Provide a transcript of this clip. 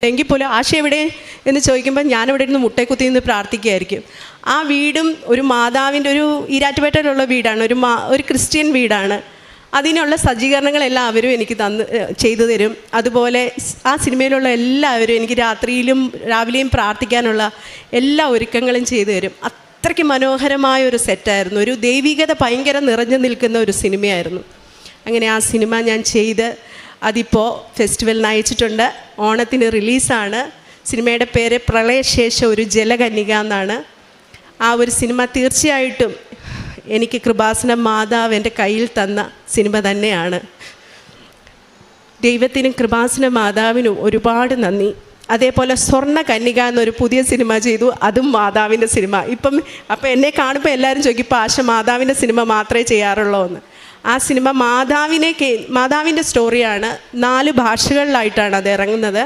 എങ്കിൽ പോലും ആശ എവിടെ എന്ന് ചോദിക്കുമ്പോൾ ഞാനിവിടെ ഇരുന്ന് മുട്ടേക്കുത്തി നിന്ന് പ്രാർത്ഥിക്കുകയായിരിക്കും. ആ വീടും ഒരു മാതാവിൻ്റെ ഒരു ഈരാറ്റുപേട്ടയിലുള്ള വീടാണ്, ഒരു ക്രിസ്ത്യൻ വീടാണ്. അതിനുള്ള സജ്ജീകരണങ്ങളെല്ലാം അവരും എനിക്ക് ചെയ്തു തരും. അതുപോലെ ആ സിനിമയിലുള്ള എല്ലാവരും എനിക്ക് രാത്രിയിലും രാവിലെയും പ്രാർത്ഥിക്കാനുള്ള എല്ലാ ഒരുക്കങ്ങളും ചെയ്തു തരും. അത്രയ്ക്ക് മനോഹരമായ ഒരു സെറ്റായിരുന്നു. ഒരു ദൈവികത ഭയങ്കര നിറഞ്ഞു നിൽക്കുന്ന ഒരു സിനിമയായിരുന്നു. അങ്ങനെ ആ സിനിമ ഞാൻ ചെയ്ത് അതിപ്പോൾ ഫെസ്റ്റിവലിന് അയച്ചിട്ടുണ്ട്. ഓണത്തിന് റിലീസാണ്. സിനിമയുടെ പേര് പ്രളയശേഷം ഒരു ജലകന്യക എന്നാണ്. ആ ഒരു സിനിമ തീർച്ചയായിട്ടും എനിക്ക് കൃപാസന മാതാവ് എൻ്റെ കയ്യിൽ തന്ന സിനിമ തന്നെയാണ്. ദൈവത്തിനും കൃപാസന മാതാവിനും ഒരുപാട് നന്ദി. അതേപോലെ സ്വർണ്ണ കന്യക എന്നൊരു പുതിയ സിനിമ ചെയ്തു, അതും മാതാവിൻ്റെ സിനിമ. അപ്പം എന്നെ കാണുമ്പോൾ എല്ലാവരും ചോദിക്കും, ഇപ്പോൾ ആശ മാതാവിൻ്റെ സിനിമ മാത്രമേ ചെയ്യാറുള്ളൂ എന്ന്. ആ സിനിമ മാതാവിൻ്റെ സ്റ്റോറിയാണ്. 4 ഭാഷകളിലായിട്ടാണ് അത് ഇറങ്ങുന്നത്.